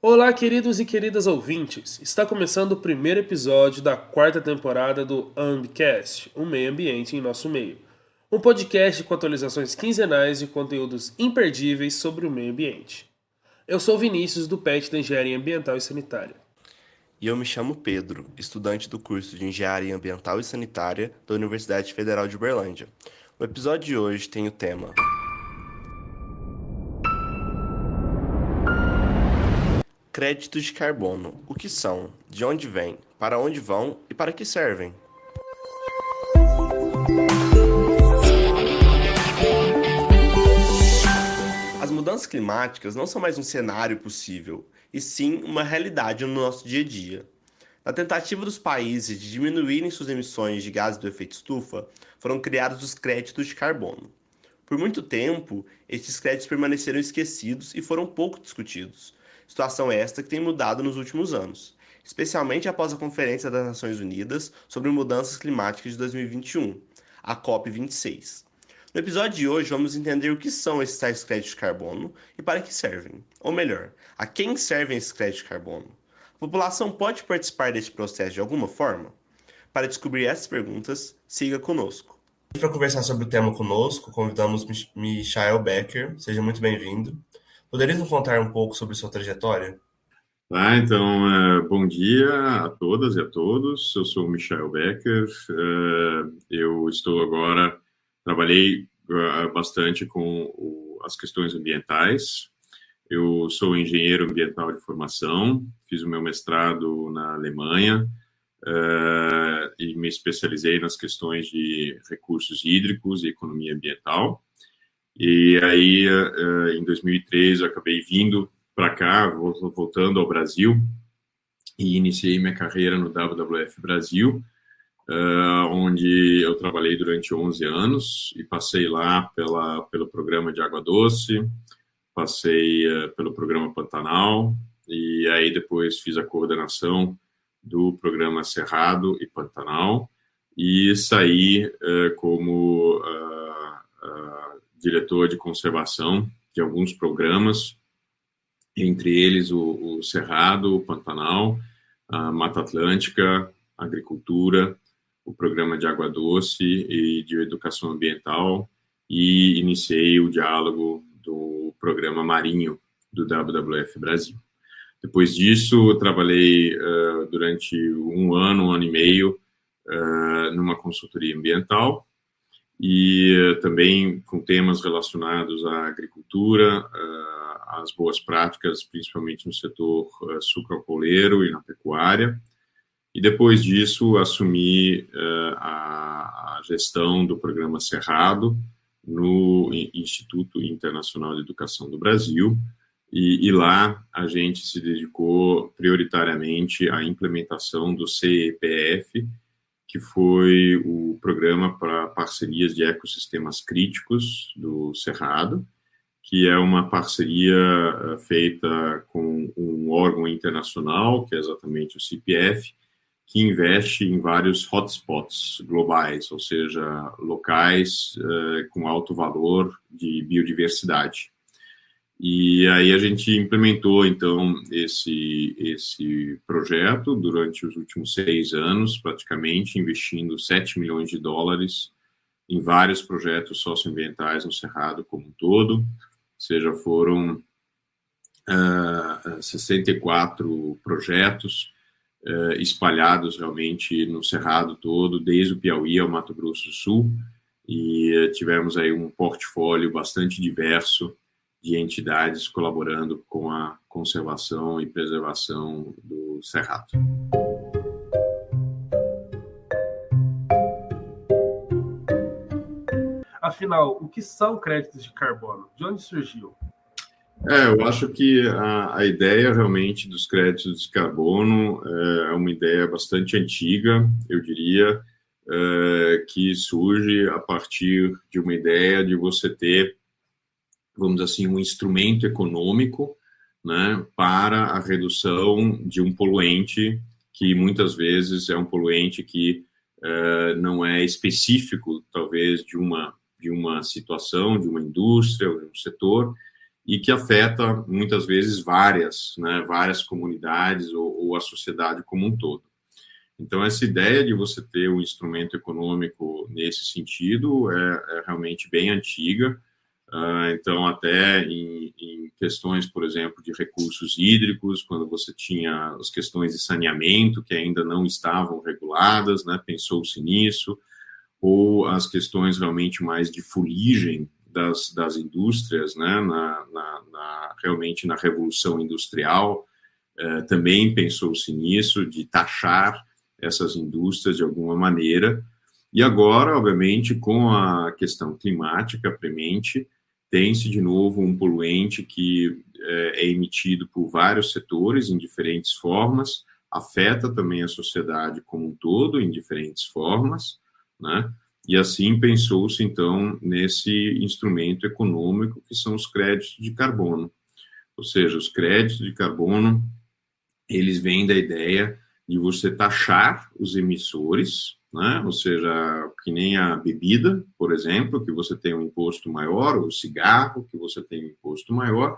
Olá, queridos e queridas ouvintes! Está começando o primeiro episódio da quarta temporada do Ambicast, o meio ambiente em nosso meio. Um podcast com atualizações quinzenais de conteúdos imperdíveis sobre o meio ambiente. Eu sou Vinícius, do PET da Engenharia Ambiental e Sanitária. E eu me chamo Pedro, estudante do curso de Engenharia Ambiental e Sanitária da Universidade Federal de Uberlândia. O episódio de hoje tem o tema Créditos de carbono. O que são? De onde vêm? Para onde vão? E para que servem? As mudanças climáticas não são mais um cenário possível, e sim uma realidade no nosso dia a dia. Na tentativa dos países de diminuírem suas emissões de gases do efeito estufa, foram criados os créditos de carbono. Por muito tempo, estes créditos permaneceram esquecidos e foram pouco discutidos. Situação esta que tem mudado nos últimos anos, especialmente após a Conferência das Nações Unidas sobre Mudanças Climáticas de 2021, a COP26. No episódio de hoje, vamos entender o que são esses tais créditos de carbono e para que servem. Ou melhor, a quem servem esses créditos de carbono? A população pode participar deste processo de alguma forma? Para descobrir essas perguntas, siga conosco. Para conversar sobre o tema conosco, convidamos Michael Becker. Seja muito bem-vindo. Poderia nos contar um pouco sobre sua trajetória? Então, bom dia a todas e a todos. Eu sou o Michael Becker. Eu estou agora, trabalhei bastante com as questões ambientais. Eu sou engenheiro ambiental de formação, fiz o meu mestrado na Alemanha e me especializei nas questões de recursos hídricos e economia ambiental. E aí, em 2003, eu acabei vindo para cá, voltando ao Brasil, e iniciei minha carreira no WWF Brasil, onde eu trabalhei durante 11 anos e passei lá pelo programa de Água Doce, passei pelo programa Pantanal, e aí depois fiz a coordenação do programa Cerrado e Pantanal, e saí como diretor de conservação de alguns programas, entre eles o Cerrado, o Pantanal, a Mata Atlântica, a Agricultura, o Programa de Água Doce e de Educação Ambiental, e iniciei o diálogo do Programa Marinho do WWF Brasil. Depois disso, eu trabalhei durante um ano e meio, numa consultoria ambiental, e também com temas relacionados à agricultura, às boas práticas, principalmente no setor sucroalcooleiro e na pecuária. E depois disso, assumi a gestão do programa Cerrado no Instituto Internacional de Educação do Brasil, e lá a gente se dedicou prioritariamente à implementação do CEPF, que foi o programa para parcerias de ecossistemas críticos do Cerrado, que é uma parceria feita com um órgão internacional, que é exatamente o CPF, que investe em vários hotspots globais, ou seja, locais com alto valor de biodiversidade. E aí a gente implementou, então, esse projeto durante os últimos 6 anos, praticamente, investindo US$ 7 milhões em vários projetos socioambientais no Cerrado como um todo. Ou seja, foram 64 projetos espalhados realmente no Cerrado todo, desde o Piauí ao Mato Grosso do Sul, e tivemos aí um portfólio bastante diverso de entidades colaborando com a conservação e preservação do Cerrado. Afinal, o que são créditos de carbono? De onde surgiu? Eu acho que a ideia realmente dos créditos de carbono é uma ideia bastante antiga, eu diria, que surge a partir de uma ideia de você ter, vamos dizer assim, um instrumento econômico, né, para a redução de um poluente que muitas vezes é um poluente que não é específico, talvez, de uma situação, de uma indústria ou de um setor, e que afeta, muitas vezes, várias comunidades ou a sociedade como um todo. Então, essa ideia de você ter um instrumento econômico nesse sentido é realmente bem antiga. Então, até em questões, por exemplo, de recursos hídricos, quando você tinha as questões de saneamento, que ainda não estavam reguladas, né, pensou-se nisso, ou as questões realmente mais de fuligem das indústrias, né, realmente na Revolução Industrial, também pensou-se nisso, de taxar essas indústrias de alguma maneira. E agora, obviamente, com a questão climática premente, tem-se de novo um poluente que é emitido por vários setores em diferentes formas, afeta também a sociedade como um todo em diferentes formas, né? E assim pensou-se, então, nesse instrumento econômico que são os créditos de carbono. Ou seja, os créditos de carbono, eles vêm da ideia de você taxar os emissores, né? Ou seja, que nem a bebida, por exemplo, que você tem um imposto maior, ou o cigarro, que você tem um imposto maior,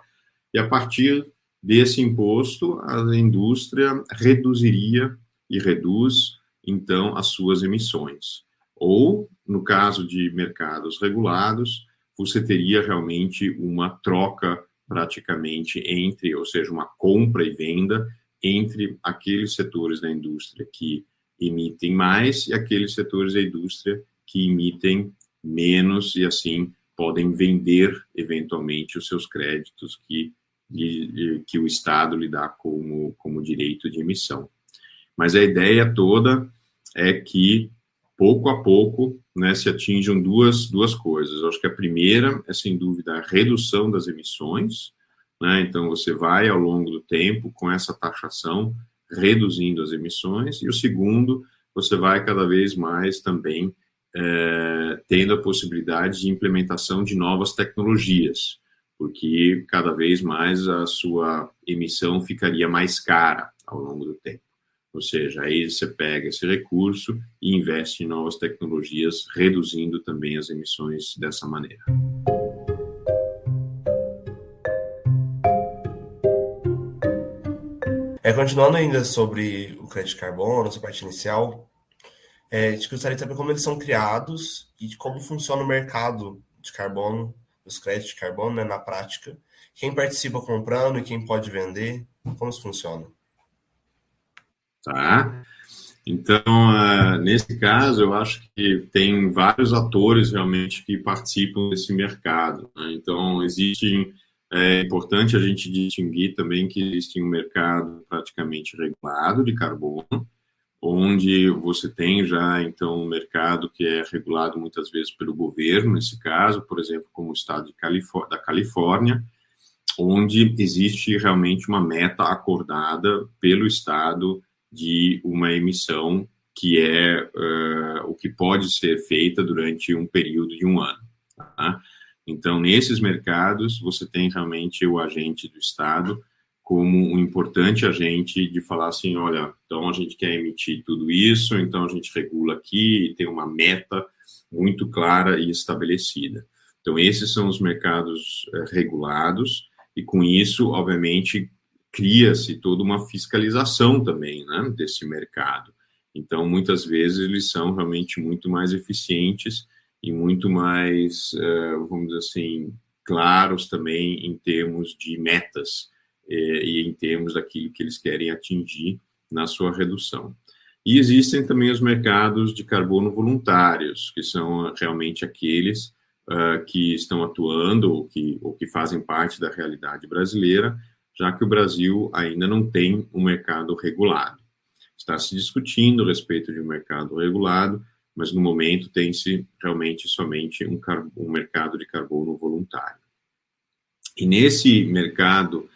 e a partir desse imposto, a indústria reduziria e reduz, então, as suas emissões. Ou, no caso de mercados regulados, você teria realmente uma troca praticamente entre, ou seja, uma compra e venda entre aqueles setores da indústria que emitem mais e aqueles setores da indústria que emitem menos e, assim, podem vender, eventualmente, os seus créditos que o Estado lhe dá como direito de emissão. Mas a ideia toda é que, pouco a pouco, né, se atinjam duas coisas. Eu acho que a primeira é, sem dúvida, a redução das emissões, né? Então, você vai, ao longo do tempo, com essa taxação, reduzindo as emissões. E o segundo, você vai cada vez mais também tendo a possibilidade de implementação de novas tecnologias, porque cada vez mais a sua emissão ficaria mais cara ao longo do tempo. Ou seja, aí você pega esse recurso e investe em novas tecnologias, reduzindo também as emissões dessa maneira. Continuando ainda sobre o crédito de carbono, essa parte inicial, a gente gostaria de saber como eles são criados e de como funciona o mercado de carbono, dos créditos de carbono, né, na prática. Quem participa comprando e quem pode vender, como isso funciona? Tá? Então, nesse caso, eu acho que tem vários atores realmente que participam desse mercado, né? Então, é importante a gente distinguir também que existe um mercado praticamente regulado de carbono, onde você tem já, então, um mercado que é regulado muitas vezes pelo governo, nesse caso, por exemplo, como o estado da Califórnia, onde existe realmente uma meta acordada pelo estado de uma emissão que é o que pode ser feita durante um período de um ano. Tá? Então, nesses mercados, você tem realmente o agente do Estado como um importante agente de falar assim, olha, então a gente quer emitir tudo isso, então a gente regula aqui e tem uma meta muito clara e estabelecida. Então, esses são os mercados regulados e, com isso, obviamente, cria-se toda uma fiscalização também, né, desse mercado. Então, muitas vezes, eles são realmente muito mais eficientes e muito mais, vamos dizer assim, claros também em termos de metas e em termos daquilo que eles querem atingir na sua redução. E existem também os mercados de carbono voluntários, que são realmente aqueles que estão atuando ou que fazem parte da realidade brasileira, já que o Brasil ainda não tem um mercado regulado. Está se discutindo a respeito de um mercado regulado, mas no momento tem-se realmente somente um mercado de carbono voluntário. E nesse mercado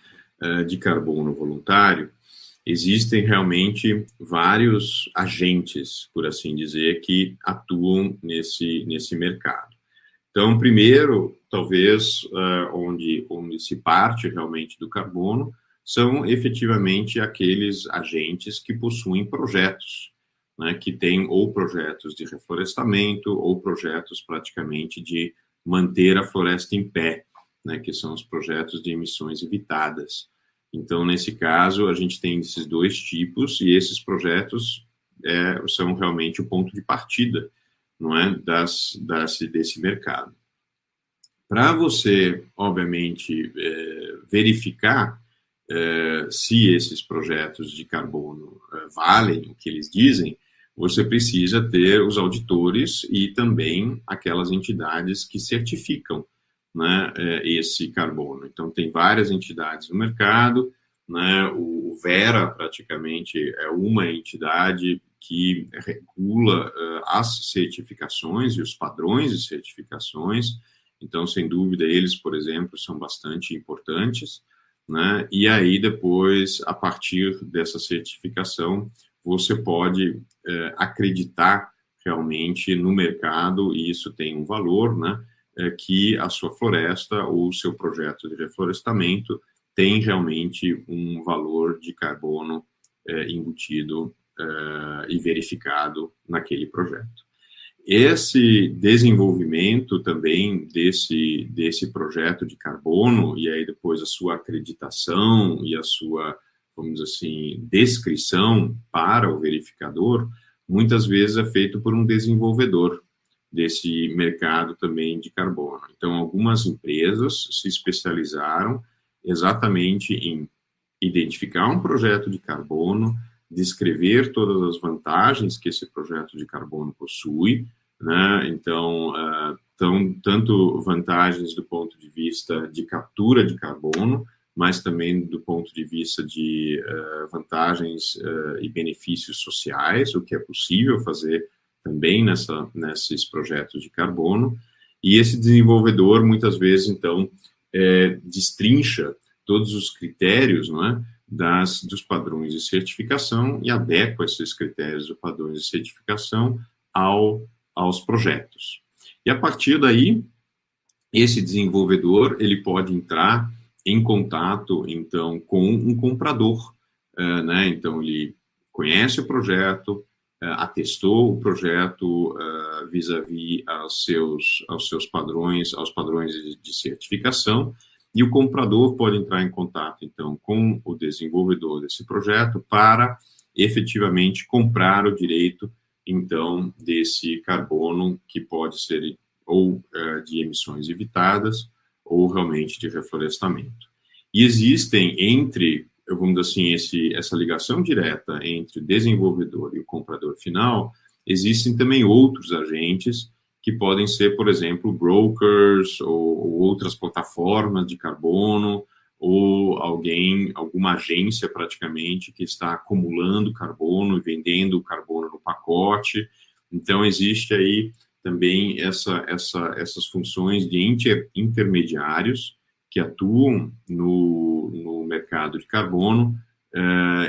de carbono voluntário, existem realmente vários agentes, por assim dizer, que atuam nesse mercado. Então, primeiro, talvez, onde se parte realmente do carbono, são efetivamente aqueles agentes que possuem projetos, né, que têm ou projetos de reflorestamento ou projetos praticamente de manter a floresta em pé né, que são os projetos de emissões evitadas. Então, nesse caso, a gente tem esses dois tipos, e esses projetos são realmente o ponto de partida, não é, desse mercado. Para você, obviamente, verificar se esses projetos de carbono valem o que eles dizem, você precisa ter os auditores e também aquelas entidades que certificam, né, esse carbono. Então, tem várias entidades no mercado, né, o Verra, praticamente, é uma entidade que regula as certificações e os padrões de certificações. Então, sem dúvida, eles, por exemplo, são bastante importantes, né? E aí, depois, a partir dessa certificação, você pode acreditar realmente no mercado, e isso tem um valor, né? Que a sua floresta ou o seu projeto de reflorestamento tem realmente um valor de carbono embutido e verificado naquele projeto. Esse desenvolvimento também desse projeto de carbono, e aí depois a sua acreditação e a sua, vamos dizer assim, descrição para o verificador, muitas vezes é feito por um desenvolvedor desse mercado também de carbono. Então, algumas empresas se especializaram exatamente em identificar um projeto de carbono, descrever todas as vantagens que esse projeto de carbono possui, né? Então, tanto vantagens do ponto de vista de captura de carbono, mas também do ponto de vista de vantagens e benefícios sociais, o que é possível fazer também nesses projetos de carbono. E esse desenvolvedor, muitas vezes, então, destrincha todos os critérios, não é, dos padrões de certificação e adequa esses critérios dos padrões de certificação aos projetos. E a partir daí, esse desenvolvedor, ele pode entrar em contato, então, com um comprador, né? Então, ele conhece o projeto, atestou o projeto vis-à-vis aos seus padrões, aos padrões de certificação, e o comprador pode entrar em contato, então, com o desenvolvedor desse projeto para efetivamente comprar o direito, então, desse carbono, que pode ser ou de emissões evitadas ou realmente de reflorestamento. E existem vamos dizer assim, essa ligação direta entre o desenvolvedor e o comprador final, existem também outros agentes que podem ser, por exemplo, brokers ou outras plataformas de carbono, ou alguma agência praticamente que está acumulando carbono e vendendo o carbono no pacote. Então, existe aí também essas funções de intermediários que atuam no mercado de carbono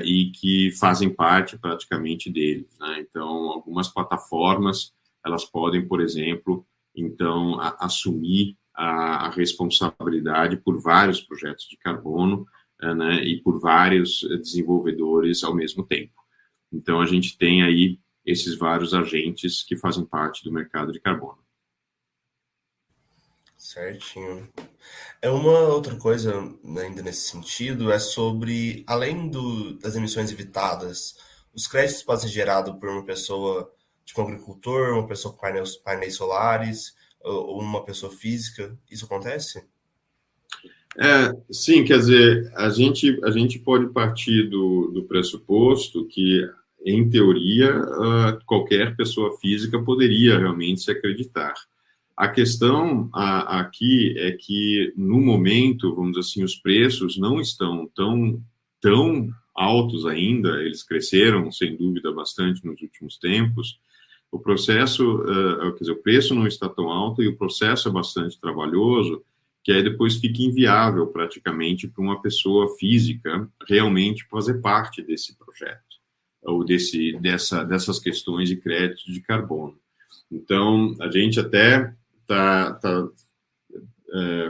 e que fazem parte praticamente deles, né? Então, algumas plataformas, elas podem, por exemplo, então, assumir a responsabilidade por vários projetos de carbono, né, e por vários desenvolvedores ao mesmo tempo. Então, a gente tem aí esses vários agentes que fazem parte do mercado de carbono. Certinho. Uma outra coisa, né, ainda nesse sentido, é sobre, além das emissões evitadas, os créditos podem ser gerados por uma pessoa, tipo um agricultor, uma pessoa com painéis solares, ou uma pessoa física. Isso acontece? Sim, quer dizer, a gente pode partir do pressuposto que, em teoria, qualquer pessoa física poderia realmente se acreditar. A questão aqui é que, no momento, vamos dizer assim, os preços não estão tão altos ainda, eles cresceram, sem dúvida, bastante nos últimos tempos. O processo, quer dizer, o preço não está tão alto e o processo é bastante trabalhoso, que aí depois fica inviável praticamente para uma pessoa física realmente fazer parte desse projeto, ou dessas questões de créditos de carbono. Então, a gente até está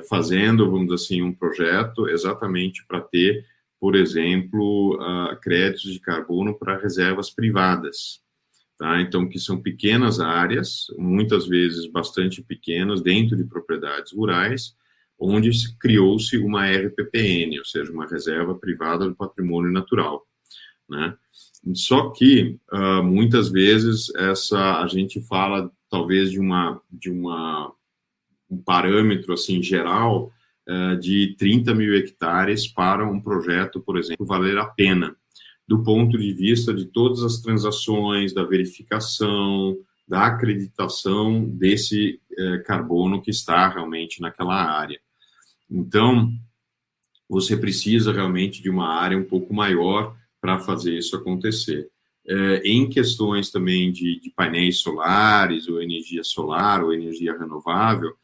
fazendo, vamos dizer assim, um projeto exatamente para ter, por exemplo, créditos de carbono para reservas privadas. Tá? Então, que são pequenas áreas, muitas vezes bastante pequenas, dentro de propriedades rurais, onde criou-se uma RPPN, ou seja, uma Reserva Privada do Patrimônio Natural, né? Só que, muitas vezes, a gente fala, talvez, de um parâmetro, assim, geral, de 30 mil hectares para um projeto, por exemplo, valer a pena, do ponto de vista de todas as transações, da verificação, da acreditação desse carbono que está realmente naquela área. Então, você precisa realmente de uma área um pouco maior para fazer isso acontecer. Em questões também de painéis solares, ou energia solar, ou energia renovável,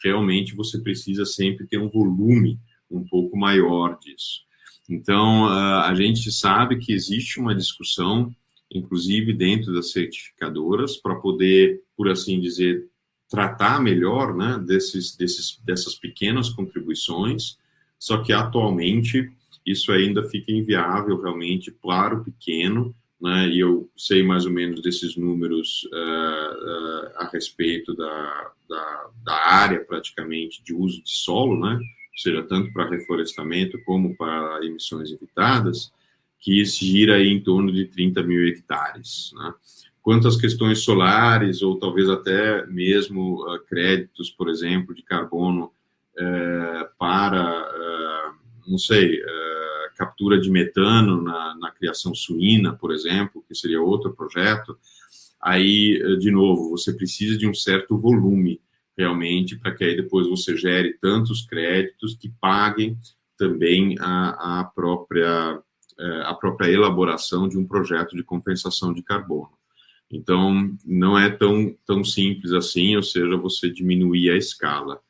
realmente você precisa sempre ter um volume um pouco maior disso. Então, a gente sabe que existe uma discussão, inclusive dentro das certificadoras, para poder, por assim dizer, tratar melhor, né, dessas pequenas contribuições, só que atualmente isso ainda fica inviável realmente para o pequeno, né, e eu sei mais ou menos desses números a respeito da área praticamente de uso de solo, né, ou seja, tanto para reflorestamento como para emissões evitadas, que gira aí em torno de 30 mil hectares, né. Quanto às questões solares, ou talvez até mesmo créditos, por exemplo, de carbono para, não sei, captura de metano na criação suína, por exemplo, que seria outro projeto, aí, de novo, você precisa de um certo volume, realmente, para que aí depois você gere tantos créditos que paguem também a própria elaboração de um projeto de compensação de carbono. Então, não é tão simples assim, ou seja, você diminuir a escala.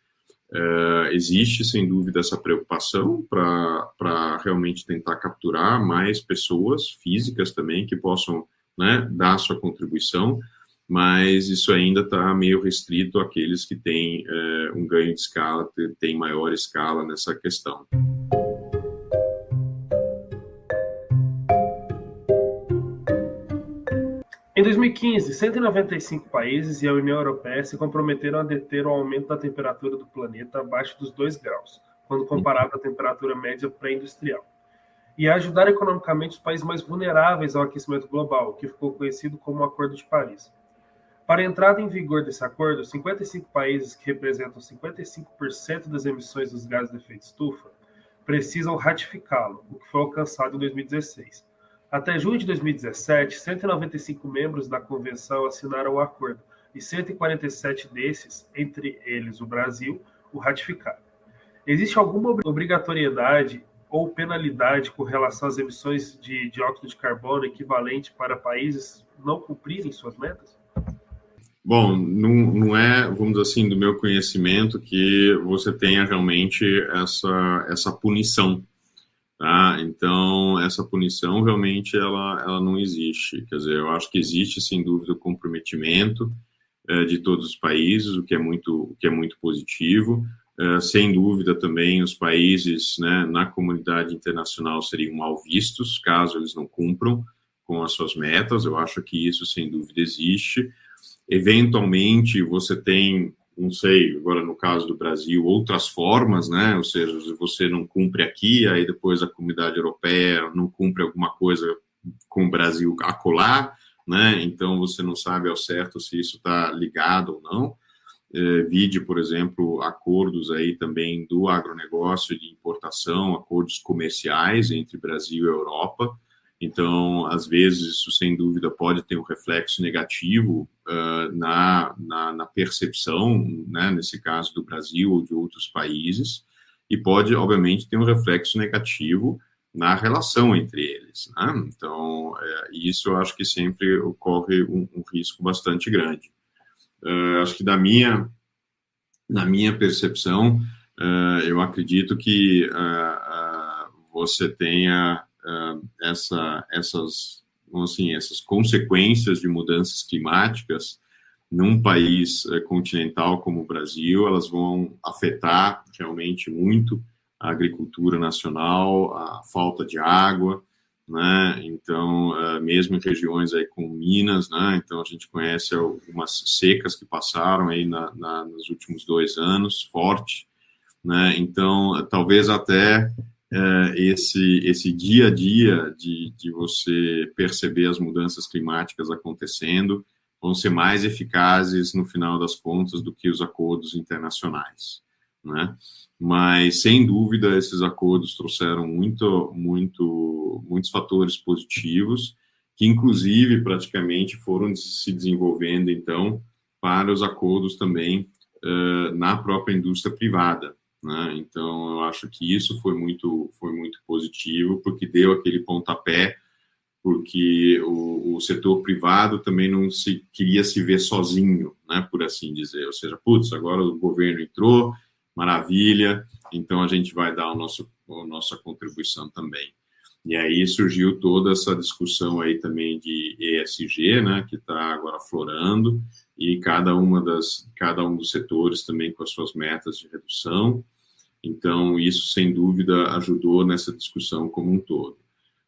Existe, sem dúvida, essa preocupação para realmente tentar capturar mais pessoas físicas também que possam, né, dar sua contribuição, mas isso ainda está meio restrito àqueles que têm um ganho de escala, têm maior escala nessa questão. Em 2015, 195 países e a União Europeia se comprometeram a deter o aumento da temperatura do planeta abaixo dos 2 graus, quando comparado à temperatura média pré-industrial, e a ajudar economicamente os países mais vulneráveis ao aquecimento global, que ficou conhecido como o Acordo de Paris. Para a entrada em vigor desse acordo, 55 países, que representam 55% das emissões dos gases de efeito estufa, precisam ratificá-lo, o que foi alcançado em 2016. Até junho de 2017, 195 membros da convenção assinaram o acordo, e 147 desses, entre eles o Brasil, o ratificaram. Existe alguma obrigatoriedade ou penalidade com relação às emissões de dióxido de carbono equivalente para países não cumprirem suas metas? Bom, não é, vamos dizer assim, do meu conhecimento que você tenha realmente essa punição. Tá? Então, essa punição realmente ela não existe. Quer dizer, eu acho que existe, sem dúvida, o comprometimento de todos os países, o que é muito positivo. Sem dúvida, também, os países, né, na comunidade internacional seriam mal vistos, caso eles não cumpram com as suas metas. Eu acho que isso, sem dúvida, existe. Eventualmente, você tem, não sei, agora no caso do Brasil, outras formas, né? Ou seja, se você não cumpre aqui, aí depois a comunidade europeia não cumpre alguma coisa com o Brasil acolá, né? Então você não sabe ao certo se isso está ligado ou não. Vide, por exemplo, acordos aí também do agronegócio de importação, acordos comerciais entre Brasil e Europa. Então, às vezes, isso, sem dúvida, pode ter um reflexo negativo na percepção, né, nesse caso do Brasil ou de outros países, e pode, obviamente, ter um reflexo negativo na relação entre eles, né? Então, isso eu acho que sempre ocorre um risco bastante grande. Acho que na minha percepção, eu acredito que você tenha essas consequências de mudanças climáticas num país continental como o Brasil, elas vão afetar realmente muito a agricultura nacional, a falta de água, né? Então, mesmo em regiões aí como Minas, né? Então a gente conhece algumas secas que passaram aí nos últimos 2 anos, forte, né? Então, talvez até esse dia a dia de você perceber as mudanças climáticas acontecendo vão ser mais eficazes no final das contas do que os acordos internacionais, né? Mas, sem dúvida, esses acordos trouxeram muitos fatores positivos, que, inclusive, praticamente foram se desenvolvendo, então, para os acordos também na própria indústria privada, né? Então, eu acho que isso foi muito positivo, porque deu aquele pontapé, porque o setor privado também não queria se ver sozinho, né, por assim dizer. Ou seja, agora o governo entrou, maravilha, então a gente vai dar a nossa contribuição também. E aí surgiu toda essa discussão aí também de ESG, né, que está agora aflorando, e cada um dos setores também com as suas metas de redução. Então, isso, sem dúvida, ajudou nessa discussão como um todo.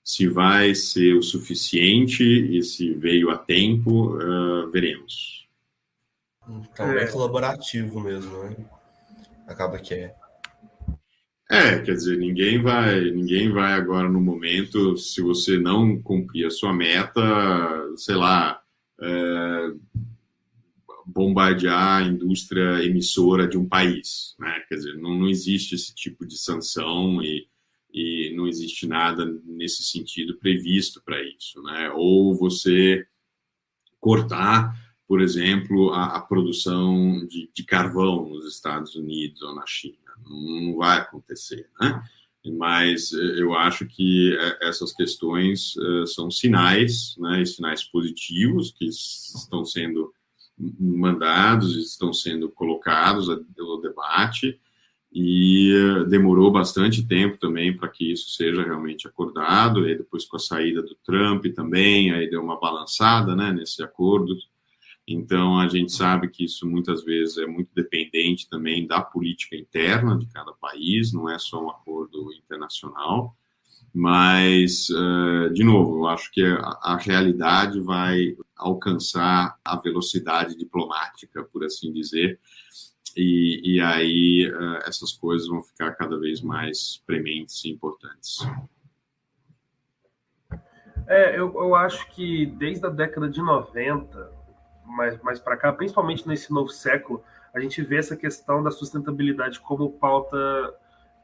Se vai ser o suficiente e se veio a tempo, veremos. Então, é colaborativo mesmo, né? Acaba que é. Quer dizer, ninguém vai agora no momento, se você não cumprir a sua meta, sei lá, bombardear a indústria emissora de um país, né? Quer dizer, não existe esse tipo de sanção e não existe nada nesse sentido previsto para isso, né? Ou você cortar, por exemplo, a produção de carvão nos Estados Unidos ou na China. Não vai acontecer, né? Mas eu acho que essas questões são sinais, né? E sinais positivos que estão sendo mandados, estão sendo colocados ao debate, e demorou bastante tempo também para que isso seja realmente acordado, e depois com a saída do Trump também, aí deu uma balançada, né, nesse acordo. Então, a gente sabe que isso muitas vezes é muito dependente também da política interna de cada país, não é só um acordo internacional, mas, de novo, eu acho que a realidade vai alcançar a velocidade diplomática, por assim dizer, e aí essas coisas vão ficar cada vez mais prementes e importantes. Eu acho que desde a década de 90, mais para cá, principalmente nesse novo século, a gente vê essa questão da sustentabilidade como pauta,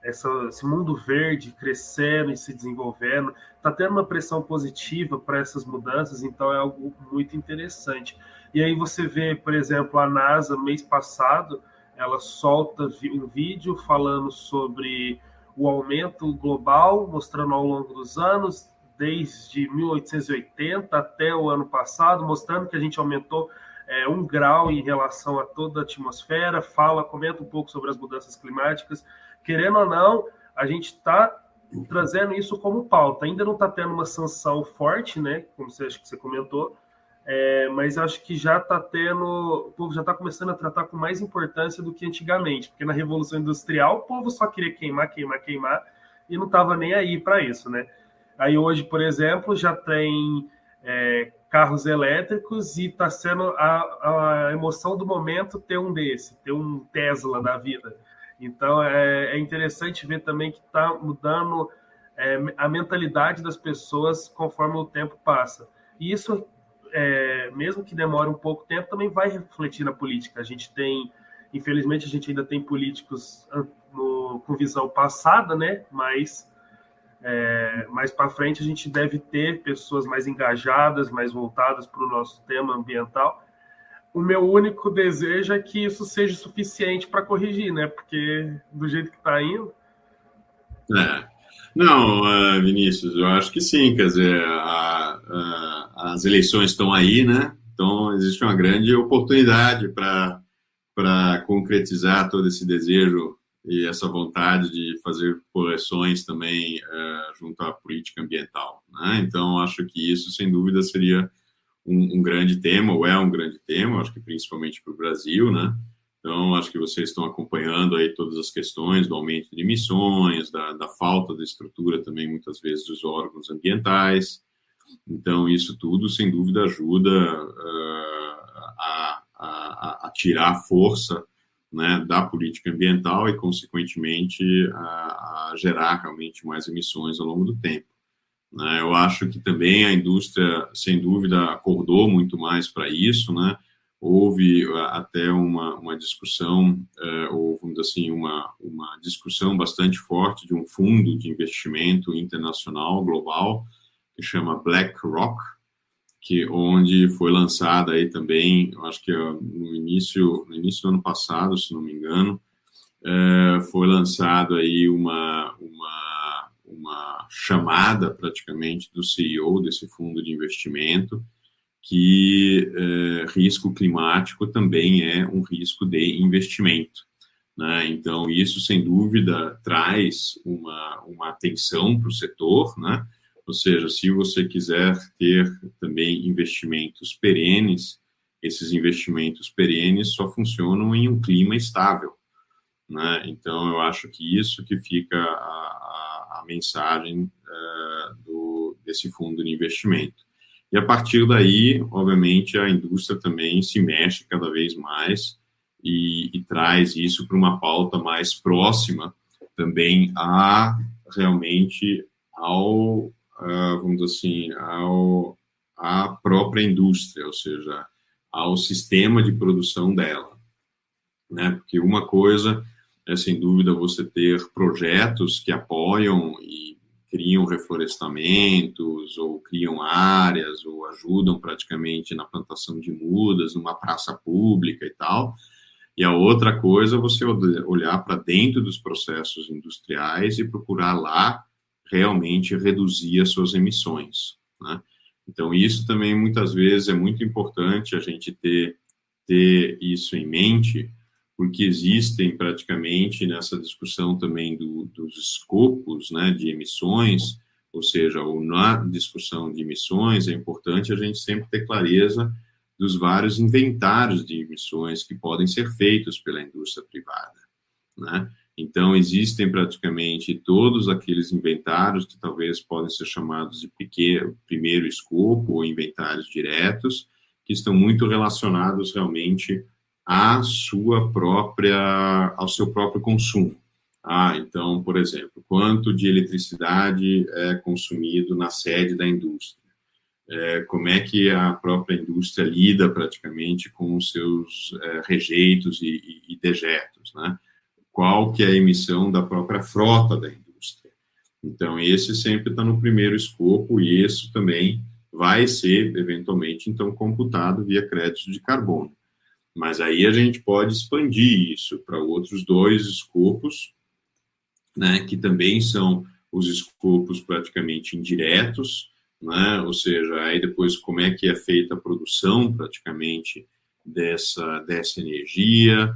esse mundo verde crescendo e se desenvolvendo, está tendo uma pressão positiva para essas mudanças, então é algo muito interessante. E aí você vê, por exemplo, a NASA, mês passado, ela solta um vídeo falando sobre o aumento global, mostrando ao longo dos anos, desde 1880 até o ano passado, mostrando que a gente aumentou 1 grau em relação a toda a atmosfera, comenta um pouco sobre as mudanças climáticas. Querendo ou não, a gente está trazendo isso como pauta. Ainda não está tendo uma sanção forte, né? Como acho que você comentou, mas acho que já está o povo já está começando a tratar com mais importância do que antigamente, porque na Revolução Industrial o povo só queria queimar, e não estava nem aí para isso, né? Aí hoje, por exemplo, já tem carros elétricos e está sendo a emoção do momento ter um Tesla da vida. Então, é interessante ver também que está mudando a mentalidade das pessoas conforme o tempo passa. E isso, mesmo que demore um pouco tempo, também vai refletir na política. Infelizmente, a gente ainda tem políticos com visão passada, né? Mas mais para frente a gente deve ter pessoas mais engajadas, mais voltadas para o nosso tema ambiental. O meu único desejo é que isso seja suficiente para corrigir, né? Porque do jeito que está indo... Não, Vinícius, eu acho que sim, quer dizer, as eleições estão aí, né? Então existe uma grande oportunidade para concretizar todo esse desejo e essa vontade de fazer correções também junto à política ambiental, né? Então, acho que isso, sem dúvida, seria um grande tema, ou é um grande tema, acho que principalmente para o Brasil, né? Então, acho que vocês estão acompanhando aí todas as questões do aumento de emissões, da falta de estrutura também, muitas vezes, dos órgãos ambientais. Então, isso tudo, sem dúvida, ajuda a tirar força né, da política ambiental e, consequentemente, a gerar realmente mais emissões ao longo do tempo. Né? Eu acho que também a indústria, sem dúvida, acordou muito mais para isso, né? Houve até uma discussão, ou vamos dizer assim, uma discussão bastante forte de um fundo de investimento internacional, global, que chama BlackRock, onde foi lançada aí também, eu acho que no início do ano passado, se não me engano, foi lançado aí uma chamada praticamente do CEO desse fundo de investimento, que risco climático também é um risco de investimento, né? Então, isso, sem dúvida, traz uma atenção para o setor, né? Ou seja, se você quiser ter também investimentos perenes, esses investimentos perenes só funcionam em um clima estável, né? Então, eu acho que isso que fica a mensagem desse fundo de investimento. E, a partir daí, obviamente, a indústria também se mexe cada vez mais e traz isso para uma pauta mais próxima também realmente vamos dizer assim, à própria indústria, ou seja, ao sistema de produção dela, né? Porque uma coisa é, sem dúvida, você ter projetos que apoiam e criam reflorestamentos, ou criam áreas, ou ajudam praticamente na plantação de mudas, numa praça pública e tal. E a outra coisa é você olhar para dentro dos processos industriais e procurar lá realmente reduzir as suas emissões, né? Então, isso também, muitas vezes, é muito importante a gente ter isso em mente, porque existem praticamente nessa discussão também dos escopos, né, de emissões, ou seja, na discussão de emissões, é importante a gente sempre ter clareza dos vários inventários de emissões que podem ser feitos pela indústria privada, né? Então, existem praticamente todos aqueles inventários que talvez podem ser chamados de primeiro escopo ou inventários diretos, que estão muito relacionados realmente ao seu próprio consumo. Então, por exemplo, quanto de eletricidade é consumido na sede da indústria? Como é que a própria indústria lida praticamente com os seus rejeitos e dejetos, né? Qual que é a emissão da própria frota da indústria? Então, esse sempre está no primeiro escopo, e isso também vai ser, eventualmente, então, computado via crédito de carbono. Mas aí a gente pode expandir isso para outros dois escopos, né, que também são os escopos praticamente indiretos, né, ou seja, aí depois como é que é feita a produção praticamente dessa energia,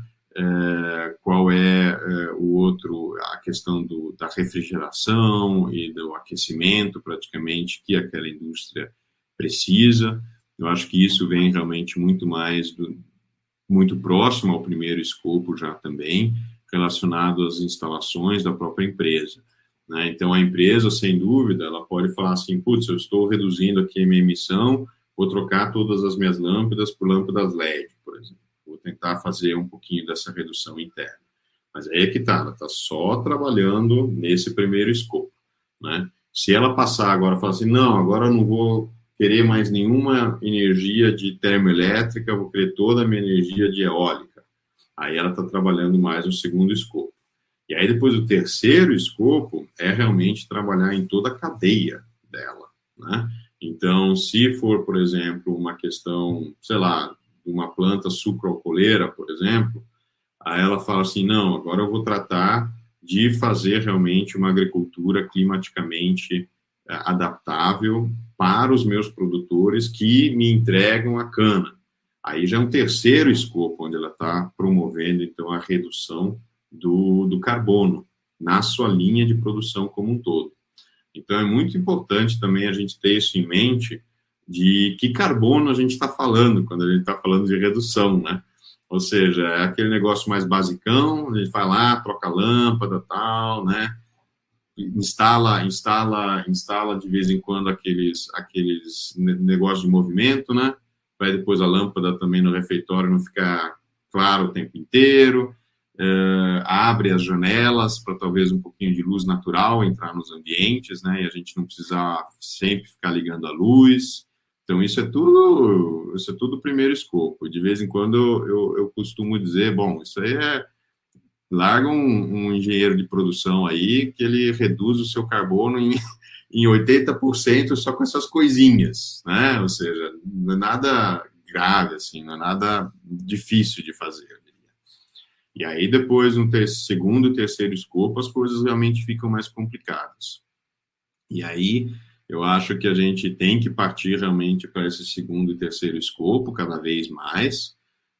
qual é o outro, a questão da refrigeração e do aquecimento praticamente que aquela indústria precisa. Eu acho que isso vem realmente muito próximo ao primeiro escopo já também, relacionado às instalações da própria empresa, né? Então, a empresa, sem dúvida, ela pode falar assim, putz, eu estou reduzindo aqui a minha emissão, vou trocar todas as minhas lâmpadas por lâmpadas LED, por exemplo. Vou tentar fazer um pouquinho dessa redução interna. Mas aí é que está, ela está só trabalhando nesse primeiro escopo, né? Se ela passar agora e falar assim, não, agora eu não vou querer mais nenhuma energia de termoelétrica, vou querer toda a minha energia de eólica. Aí ela está trabalhando mais no segundo escopo. E aí depois o terceiro escopo é realmente trabalhar em toda a cadeia dela, né? Então, se for, por exemplo, uma questão, sei lá, de uma planta sucroalcooleira, por exemplo, aí ela fala assim, não, agora eu vou tratar de fazer realmente uma agricultura climaticamente adaptável para os meus produtores que me entregam a cana. Aí já é um terceiro escopo, onde ela está promovendo, então, a redução do carbono na sua linha de produção como um todo. Então, é muito importante também a gente ter isso em mente, de que carbono a gente está falando, quando a gente está falando de redução, né? Ou seja, é aquele negócio mais basicão, a gente vai lá, troca a lâmpada, tal, né? Instala de vez em quando aqueles negócios de movimento, né? Para depois a lâmpada também no refeitório não ficar claro o tempo inteiro. abre as janelas para talvez um pouquinho de luz natural entrar nos ambientes, né? E a gente não precisar sempre ficar ligando a luz. Então, isso é tudo o primeiro escopo. De vez em quando eu costumo dizer, bom, isso aí larga um engenheiro de produção aí que ele reduz o seu carbono em 80% só com essas coisinhas, né? Ou seja, não é nada grave, assim, não é nada difícil de fazer. E aí, depois, no segundo e terceiro escopo, as coisas realmente ficam mais complicadas. E aí, eu acho que a gente tem que partir realmente para esse segundo e terceiro escopo, cada vez mais,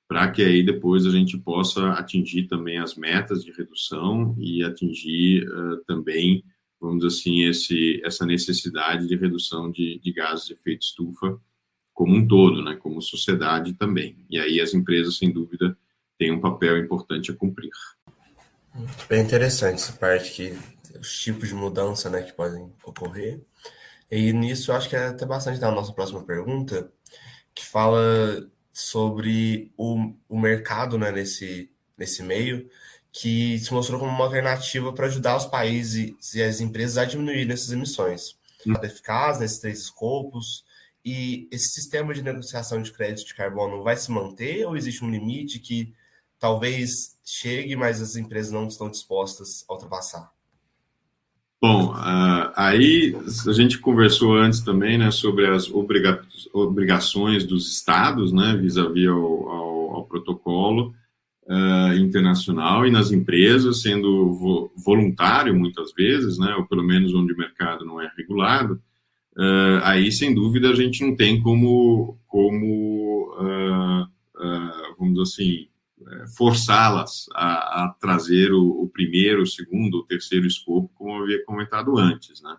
para que aí depois a gente possa atingir também as metas de redução e atingir também, vamos dizer assim, essa necessidade de redução de gases de efeito estufa como um todo, né, como sociedade também. E aí as empresas, sem dúvida, têm um papel importante a cumprir. Bem interessante essa parte que os tipos de mudança, né, que podem ocorrer. E nisso, eu acho que é até bastante da nossa próxima pergunta, que fala sobre o mercado, né, nesse meio, que se mostrou como uma alternativa para ajudar os países e as empresas a diminuir essas emissões. Eficaz nesses 3 escopos, e esse sistema de negociação de crédito de carbono vai se manter ou existe um limite que talvez chegue, mas as empresas não estão dispostas a ultrapassar? Bom, aí a gente conversou antes também, né, sobre as obrigações dos estados, né, vis-à-vis ao protocolo internacional, e nas empresas, sendo voluntário muitas vezes, né, ou pelo menos onde o mercado não é regulado, aí sem dúvida a gente não tem como vamos dizer assim, forçá-las a trazer o primeiro, o segundo, o terceiro escopo, como eu havia comentado antes, né?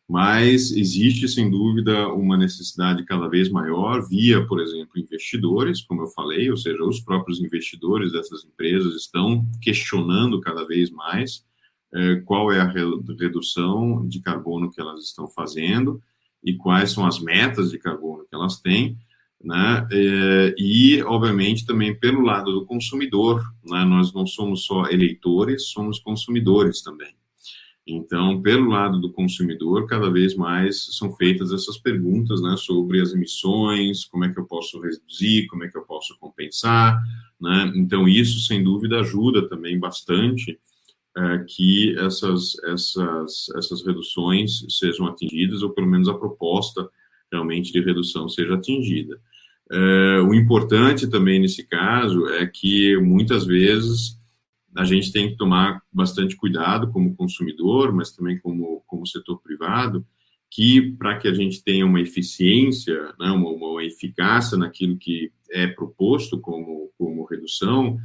Mas existe, sem dúvida, uma necessidade cada vez maior via, por exemplo, investidores, como eu falei, ou seja, os próprios investidores dessas empresas estão questionando cada vez mais qual é a redução de carbono que elas estão fazendo e quais são as metas de carbono que elas têm, né? E, obviamente, também pelo lado do consumidor, né? Nós não somos só eleitores, somos consumidores também. Então, pelo lado do consumidor, cada vez mais são feitas essas perguntas, né, sobre as emissões, como é que eu posso reduzir, como é que eu posso compensar, né? Então, isso, sem dúvida, ajuda também bastante que essas reduções sejam atingidas, ou pelo menos a proposta realmente de redução seja atingida. O importante também nesse caso é que muitas vezes a gente tem que tomar bastante cuidado como consumidor, mas também como setor privado, que para que a gente tenha uma eficiência, né, uma eficácia naquilo que é proposto como redução,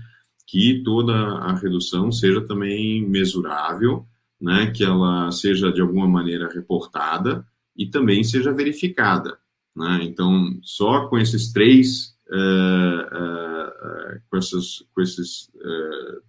que toda a redução seja também mesurável, né, que ela seja de alguma maneira reportada e também seja verificada, né? Então, só com esses três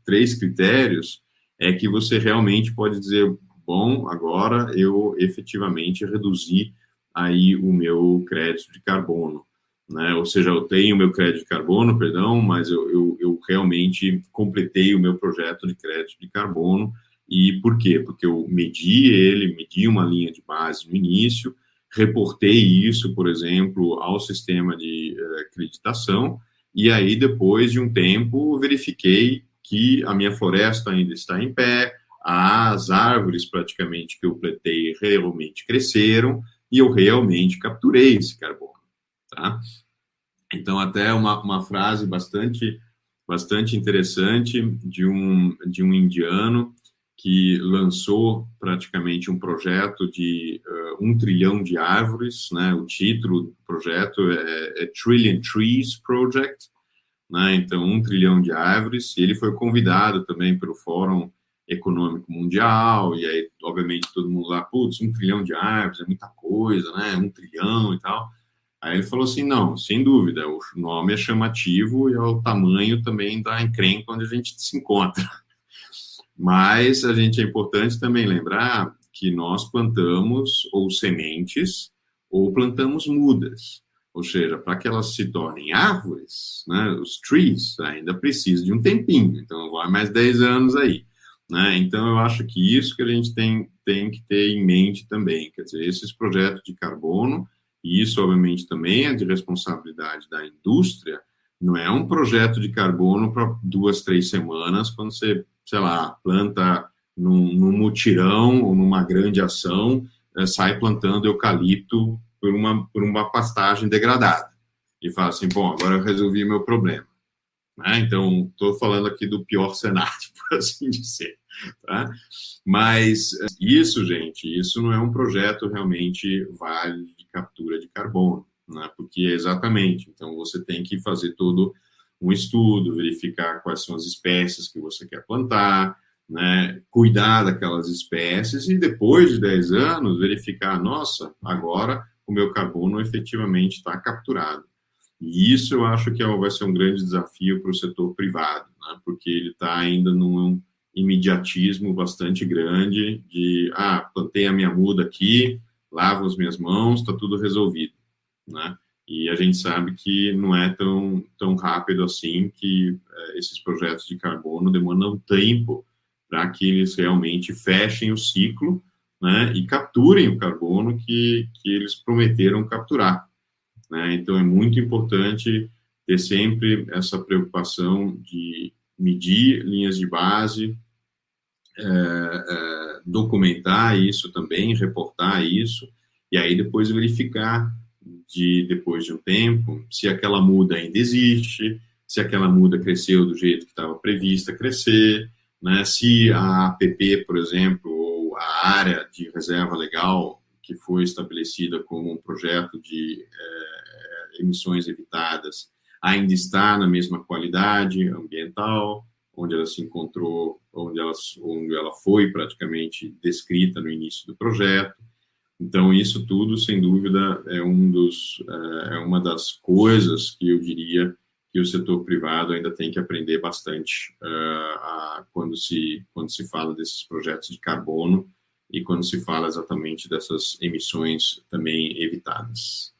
três critérios é que você realmente pode dizer, bom, agora eu efetivamente reduzi aí o meu crédito de carbono, né? Ou seja, eu tenho o meu crédito de carbono, perdão, mas eu realmente completei o meu projeto de crédito de carbono. E por quê? Porque eu medi uma linha de base no início, reportei isso, por exemplo, ao sistema de acreditação, e aí, depois de um tempo, verifiquei que a minha floresta ainda está em pé, as árvores praticamente que eu plantei realmente cresceram, e eu realmente capturei esse carbono, tá? Então, até uma frase bastante interessante de um indiano que lançou praticamente um projeto de 1 trilhão de árvores, né? O título do projeto é Trillion Trees Project, né? Então, 1 trilhão de árvores, e ele foi convidado também pelo Fórum Econômico Mundial, e aí, obviamente, todo mundo lá, putz, 1 trilhão de árvores, é muita coisa, né? 1 trilhão e tal. Aí ele falou assim, não, sem dúvida, o nome é chamativo e é o tamanho também da encrenca onde a gente se encontra. Mas é importante também lembrar que nós plantamos ou sementes ou plantamos mudas, Ou seja, para que elas se tornem árvores, né, os trees, ainda precisa de um tempinho, então vai mais 10 anos aí. Né? Então, eu acho que isso que a gente tem que ter em mente também, quer dizer, esses projetos de carbono, e isso, obviamente, também é de responsabilidade da indústria, não é um projeto de carbono para 2, 3 semanas, quando você, sei lá, planta num mutirão ou numa grande ação, sai plantando eucalipto por uma pastagem degradada. E fala assim, bom, agora eu resolvi meu problema. Né? Então, estou falando aqui do pior cenário, por assim dizer. Tá? Mas isso, gente, isso não é um projeto realmente válido de captura de carbono, né? Porque exatamente, então você tem que fazer todo um estudo, verificar quais são as espécies que você quer plantar, né? Cuidar daquelas espécies e depois de 10 anos verificar, nossa, agora o meu carbono efetivamente está capturado. E isso eu acho que vai ser um grande desafio para o setor privado, né? Porque ele está ainda num imediatismo bastante grande de, plantei a minha muda aqui, lavo as minhas mãos, está tudo resolvido, né? E a gente sabe que não é tão rápido assim, que esses projetos de carbono demandam tempo para que eles realmente fechem o ciclo, né, e capturem o carbono que eles prometeram capturar. Né? Então, é muito importante ter sempre essa preocupação de medir linhas de base, documentar isso também, reportar isso, e aí depois verificar, depois de um tempo, se aquela muda ainda existe, se aquela muda cresceu do jeito que estava prevista crescer, né? Se a APP, por exemplo, ou a área de reserva legal que foi estabelecida como um projeto de emissões evitadas ainda está na mesma qualidade ambiental, onde ela se encontrou, onde ela foi praticamente descrita no início do projeto. Então, isso tudo, sem dúvida, é uma das coisas que eu diria que o setor privado ainda tem que aprender bastante quando se fala desses projetos de carbono e quando se fala exatamente dessas emissões também evitadas.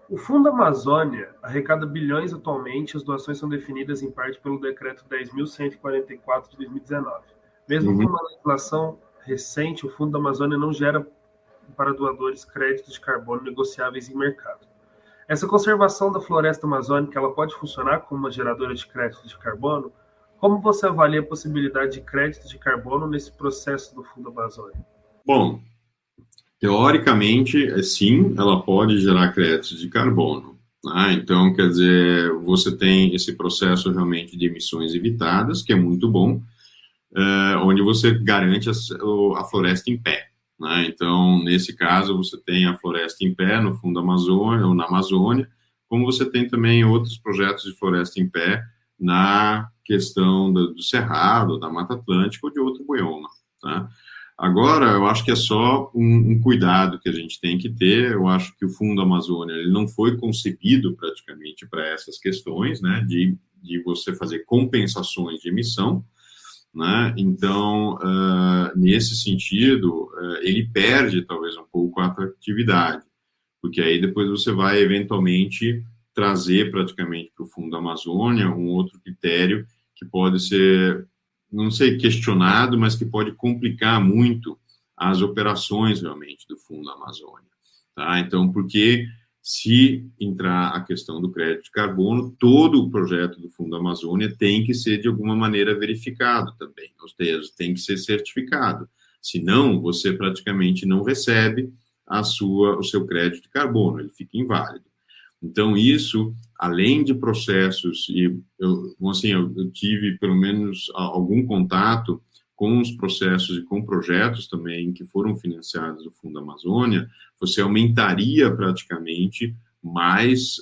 O Fundo Amazônia arrecada bilhões atualmente, as doações são definidas em parte pelo Decreto 10.144 de 2019. Mesmo com uma legislação recente, o Fundo Amazônia não gera para doadores créditos de carbono negociáveis em mercado. Essa conservação da floresta amazônica, ela pode funcionar como uma geradora de crédito de carbono? Como você avalia a possibilidade de crédito de carbono nesse processo do Fundo Amazônia? Bom, teoricamente, sim, ela pode gerar créditos de carbono. Né? Então, quer dizer, você tem esse processo realmente de emissões evitadas, que é muito bom, onde você garante a floresta em pé. Né? Então, nesse caso, você tem a floresta em pé no Fundo Amazônia, ou na Amazônia, como você tem também outros projetos de floresta em pé na questão do Cerrado, da Mata Atlântica ou de outro bioma. Tá? Agora, eu acho que é só um cuidado que a gente tem que ter. Eu acho que o Fundo Amazônia ele não foi concebido praticamente para essas questões, né, de você fazer compensações de emissão. Né? Então, nesse sentido, ele perde talvez um pouco a atratividade, porque aí depois você vai eventualmente trazer praticamente para o Fundo Amazônia um outro critério que pode ser, não sei, questionado, mas que pode complicar muito as operações realmente do Fundo Amazônia. Tá? Então, porque se entrar a questão do crédito de carbono, todo o projeto do Fundo Amazônia tem que ser, de alguma maneira, verificado também, ou seja, tem que ser certificado. Senão, você praticamente não recebe o seu crédito de carbono, ele fica inválido. Então, isso, além de processos, e eu tive, pelo menos, algum contato com os processos e com projetos também que foram financiados do Fundo Amazônia, você aumentaria praticamente mais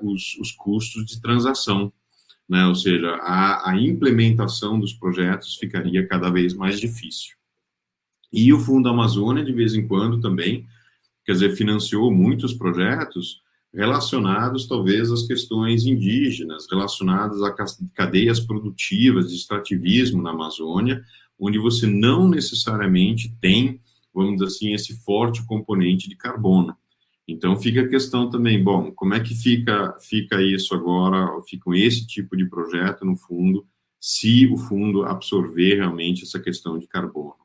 os custos de transação, né? Ou seja, a implementação dos projetos ficaria cada vez mais difícil. E o Fundo Amazônia, de vez em quando, também, quer dizer, financiou muitos projetos relacionados, talvez, às questões indígenas, relacionadas a cadeias produtivas de extrativismo na Amazônia, onde você não necessariamente tem, vamos dizer assim, esse forte componente de carbono. Então, fica a questão também, bom, como é que fica isso agora, fica esse tipo de projeto no fundo, se o fundo absorver realmente essa questão de carbono,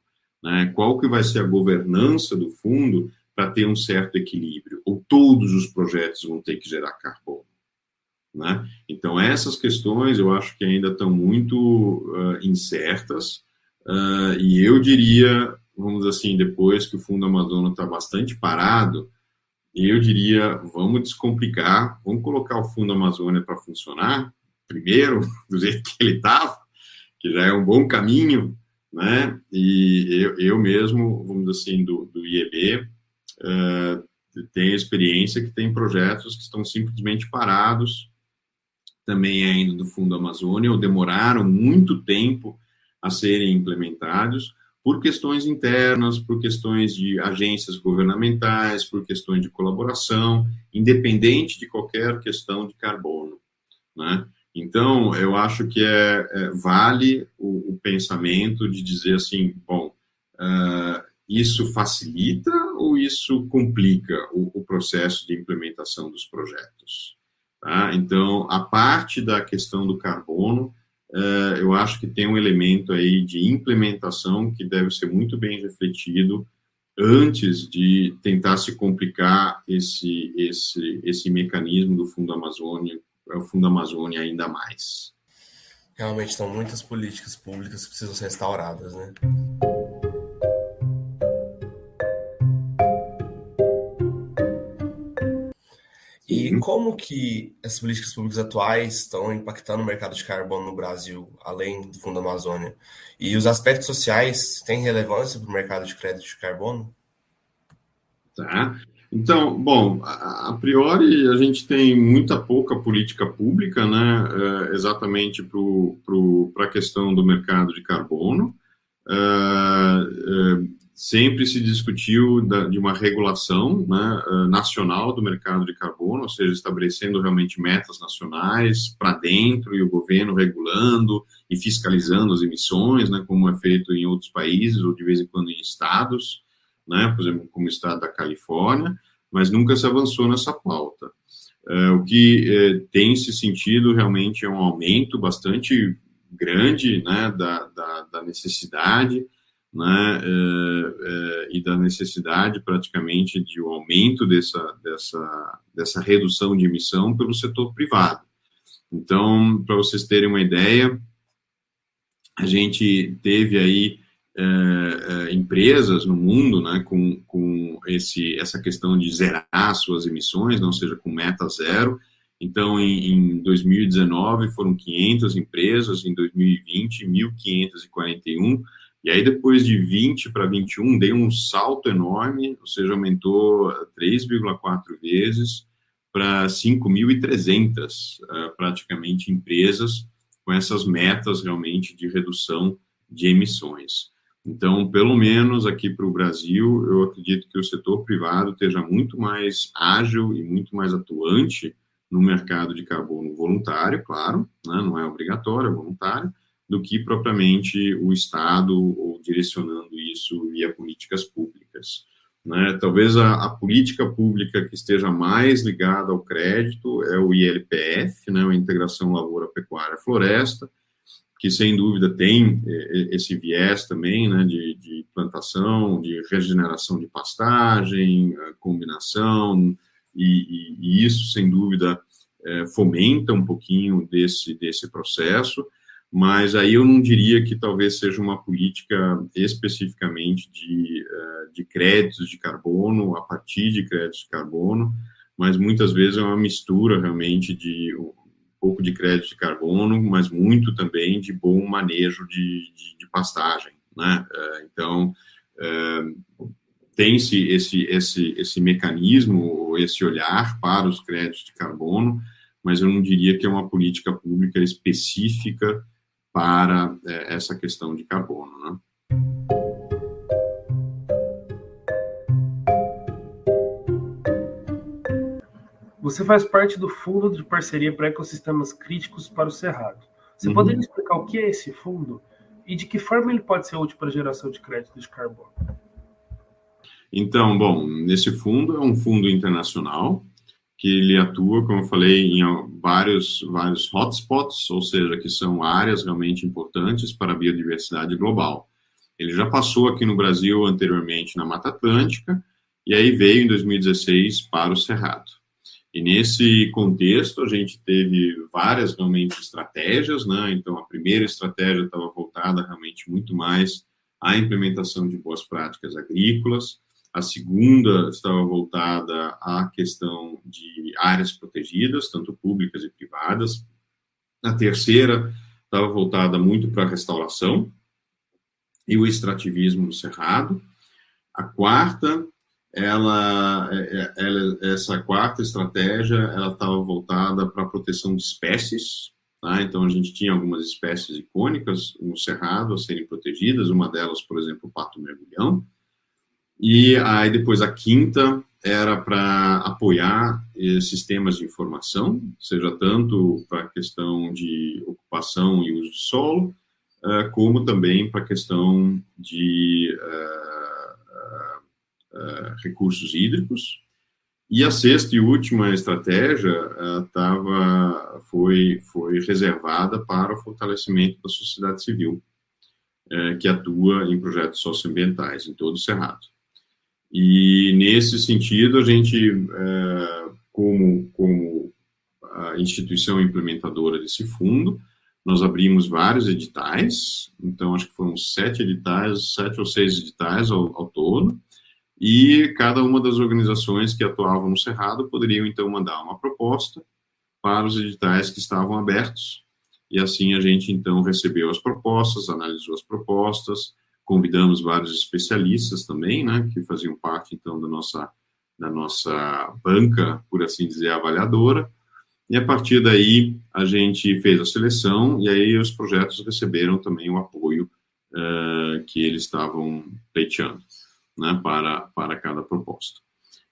né? Qual que vai ser a governança do fundo para ter um certo equilíbrio? Ou todos os projetos vão ter que gerar carbono, né? Então, essas questões eu acho que ainda estão muito incertas, e eu diria, vamos dizer assim, depois que o Fundo Amazônia está bastante parado, eu diria, vamos descomplicar, vamos colocar o Fundo Amazônia para funcionar, primeiro, do jeito que ele estava, que já é um bom caminho, né? E eu mesmo, vamos dizer assim, do IEB, tenho experiência que tem projetos que estão simplesmente parados, também ainda do Fundo Amazônia, ou demoraram muito tempo a serem implementados, por questões internas, por questões de agências governamentais, por questões de colaboração, independente de qualquer questão de carbono, né? Então, eu acho que vale o pensamento de dizer assim, bom, isso facilita ou isso complica o processo de implementação dos projetos? Tá? Então, a parte da questão do carbono, eu acho que tem um elemento aí de implementação que deve ser muito bem refletido antes de tentar se complicar esse mecanismo do Fundo Amazônia ainda mais. Realmente são muitas políticas públicas que precisam ser restauradas, né? E como que as políticas públicas atuais estão impactando o mercado de carbono no Brasil, além do Fundo Amazônia? E os aspectos sociais têm relevância para o mercado de crédito de carbono? Tá. Então, bom, a priori a gente tem muita pouca política pública, né, exatamente para a questão do mercado de carbono. Sempre se discutiu de uma regulação, né, nacional do mercado de carbono, ou seja, estabelecendo realmente metas nacionais para dentro e o governo regulando e fiscalizando as emissões, né, como é feito em outros países ou de vez em quando em estados, né, por exemplo, como o estado da Califórnia, mas nunca se avançou nessa pauta. O que tem se sentido realmente é um aumento bastante grande, né, da necessidade, né, e da necessidade praticamente de um aumento dessa redução de emissão pelo setor privado. Então, para vocês terem uma ideia, a gente teve aí empresas no mundo, né, com essa questão de zerar suas emissões, não seja com meta zero. Então, em 2019 foram 500 empresas, em 2020 1.541, e aí depois de 20 para 21 deu um salto enorme, ou seja, aumentou 3,4 vezes para 5.300 praticamente empresas com essas metas realmente de redução de emissões. Então, pelo menos aqui para o Brasil, eu acredito que o setor privado esteja muito mais ágil e muito mais atuante no mercado de carbono voluntário, claro, né, não é obrigatório, é voluntário, do que propriamente o Estado ou direcionando isso via políticas públicas, né? Talvez a política pública que esteja mais ligada ao crédito é o ILPF, né, a Integração Lavoura, Pecuária, Floresta, que sem dúvida tem esse viés também, né, de plantação, de regeneração de pastagem, combinação, e isso sem dúvida fomenta um pouquinho desse processo, mas aí eu não diria que talvez seja uma política especificamente de créditos de carbono, a partir de créditos de carbono, mas muitas vezes é uma mistura realmente de um pouco de crédito de carbono, mas muito também de bom manejo de pastagem, né? Então, tem-se esse mecanismo, esse olhar para os créditos de carbono, mas eu não diria que é uma política pública específica para essa questão de carbono, né? Você faz parte do Fundo de Parceria para Ecossistemas Críticos para o Cerrado. Você poderia explicar o que é esse fundo? e de que forma ele pode ser útil para a geração de crédito de carbono? Então, bom, esse fundo é um fundo internacional que ele atua, como eu falei, em vários hotspots, ou seja, que são áreas realmente importantes para a biodiversidade global. Ele já passou aqui no Brasil anteriormente na Mata Atlântica, e aí veio em 2016 para o Cerrado. E nesse contexto a gente teve várias realmente estratégias, né? Então a primeira estratégia estava voltada realmente muito mais à implementação de boas práticas agrícolas, a segunda estava voltada à questão de áreas protegidas, tanto públicas e privadas, a terceira estava voltada muito para a restauração e o extrativismo no Cerrado, a quarta essa quarta estratégia, ela estava voltada para a proteção de espécies, tá? Então a gente tinha algumas espécies icônicas no Cerrado a serem protegidas, uma delas, por exemplo, o pato-mergulhão, e aí depois a quinta era para apoiar sistemas de informação, seja tanto para a questão de ocupação e uso de solo, como também para a questão de recursos hídricos. E a sexta e última estratégia foi reservada para o fortalecimento da sociedade civil, que atua em projetos socioambientais em todo o Cerrado. E nesse sentido, a gente, como a instituição implementadora desse fundo, nós abrimos vários editais, então acho que foram 7 ou 6 editais ao todo, e cada uma das organizações que atuavam no Cerrado poderiam, então, mandar uma proposta para os editais que estavam abertos, e assim a gente, então, recebeu as propostas, analisou as propostas, convidamos vários especialistas também, né, que faziam parte, então, da nossa banca, por assim dizer, avaliadora, e a partir daí a gente fez a seleção, e aí os projetos receberam também o apoio que eles estavam pleiteando, né, para cada proposta.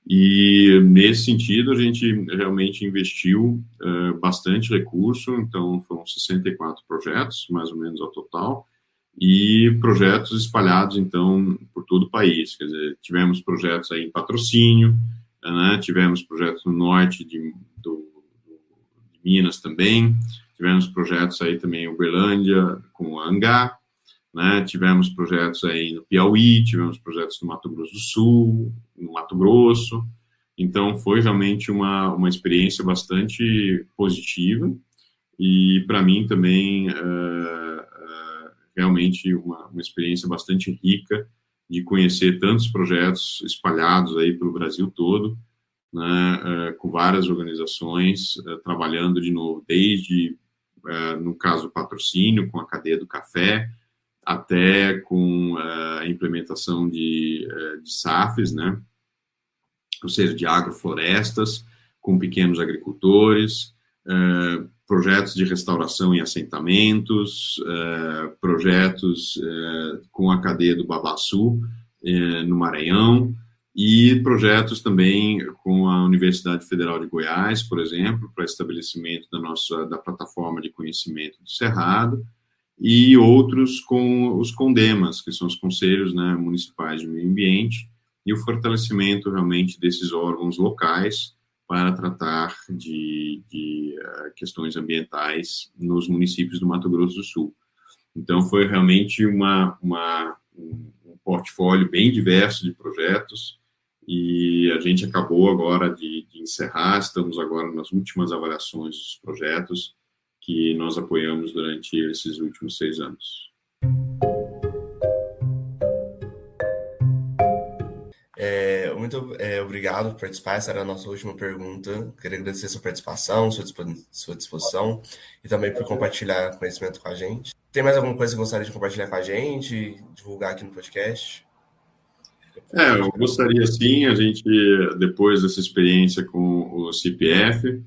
E, nesse sentido, a gente realmente investiu bastante recurso, então foram 64 projetos, mais ou menos, ao total, e projetos espalhados, então, por todo o país. Quer dizer, tivemos projetos aí em Patrocínio, né, tivemos projetos no norte de Minas também, tivemos projetos aí também em Uberlândia, com a Angá, né, tivemos projetos aí no Piauí, tivemos projetos no Mato Grosso do Sul, no Mato Grosso, então foi realmente uma experiência bastante positiva e para mim também realmente uma experiência bastante rica de conhecer tantos projetos espalhados aí pelo Brasil todo, né, com várias organizações trabalhando de novo, desde, no caso do Patrocínio, com a cadeia do café, até com a implementação de SAFs, né? Ou seja, de agroflorestas, com pequenos agricultores, projetos de restauração em assentamentos, projetos com a cadeia do Babaçu, no Maranhão, e projetos também com a Universidade Federal de Goiás, por exemplo, para estabelecimento da plataforma de conhecimento do Cerrado, e outros com os CONDEMAS, que são os Conselhos, né, Municipais de Meio Ambiente, e o fortalecimento realmente desses órgãos locais para tratar de questões ambientais nos municípios do Mato Grosso do Sul. Então, foi realmente um portfólio bem diverso de projetos, e a gente acabou agora de encerrar, estamos agora nas últimas avaliações dos projetos que nós apoiamos durante esses últimos 6 anos. Muito obrigado por participar, essa era a nossa última pergunta. Queria agradecer a sua participação, sua disposição e também por compartilhar conhecimento com a gente. Tem mais alguma coisa que você gostaria de compartilhar com a gente, divulgar aqui no podcast? Eu gostaria sim, a gente, depois dessa experiência com o CPF,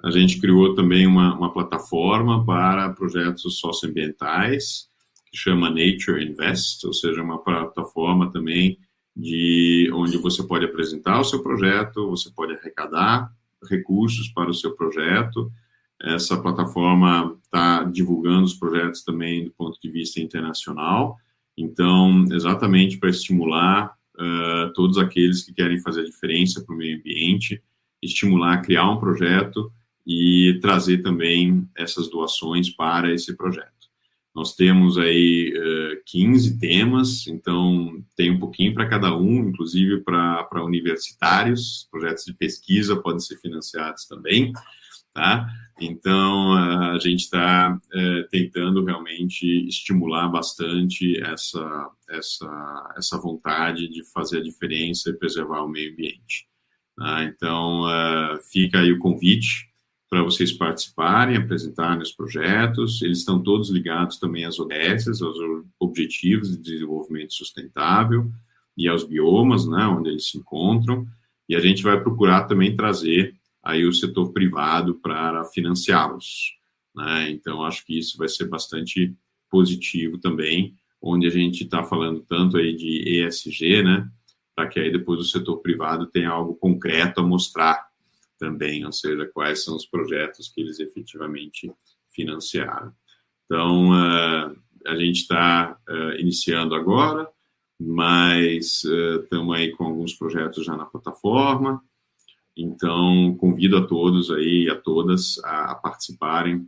a gente criou também uma plataforma para projetos socioambientais, que chama Nature Invest, ou seja, uma plataforma também onde você pode apresentar o seu projeto, você pode arrecadar recursos para o seu projeto, Essa plataforma está divulgando os projetos também do ponto de vista internacional, então, exatamente para estimular todos aqueles que querem fazer a diferença para o meio ambiente, estimular a criar um projeto e trazer também essas doações para esse projeto. Nós temos aí 15 temas, então tem um pouquinho para cada um, inclusive para universitários, projetos de pesquisa podem ser financiados também, tá? Então, a gente está tentando realmente estimular bastante essa vontade de fazer a diferença e preservar o meio ambiente. Tá? Então, fica aí o convite para vocês participarem, apresentarem os projetos. Eles estão todos ligados também às ODS, aos Objetivos de Desenvolvimento Sustentável e aos biomas, né, onde eles se encontram. E a gente vai procurar também trazer aí o setor privado para financiá-los, né? Então, acho que isso vai ser bastante positivo também, onde a gente está falando tanto aí de ESG, né, para que aí depois o setor privado tenha algo concreto a mostrar também, ou seja, quais são os projetos que eles efetivamente financiaram. Então, a gente está iniciando agora, mas estamos aí com alguns projetos já na plataforma. Então, convido a todos aí e a todas a participarem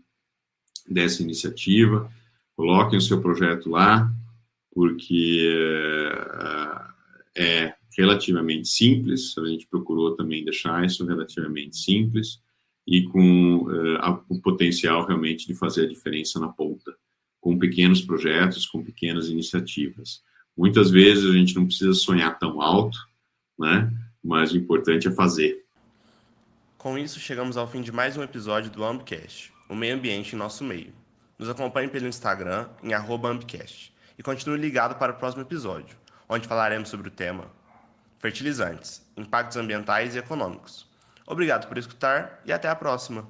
dessa iniciativa. Coloquem o seu projeto lá, porque é relativamente simples. A gente procurou também deixar isso relativamente simples e com o potencial realmente de fazer a diferença na ponta, com pequenos projetos, com pequenas iniciativas. Muitas vezes a gente não precisa sonhar tão alto, né? Mas o importante é fazer. Com isso, chegamos ao fim de mais um episódio do Ambcast, o meio ambiente em nosso meio. Nos acompanhe pelo Instagram, em @ambcast, e continue ligado para o próximo episódio, onde falaremos sobre o tema fertilizantes, impactos ambientais e econômicos. Obrigado por escutar e até a próxima!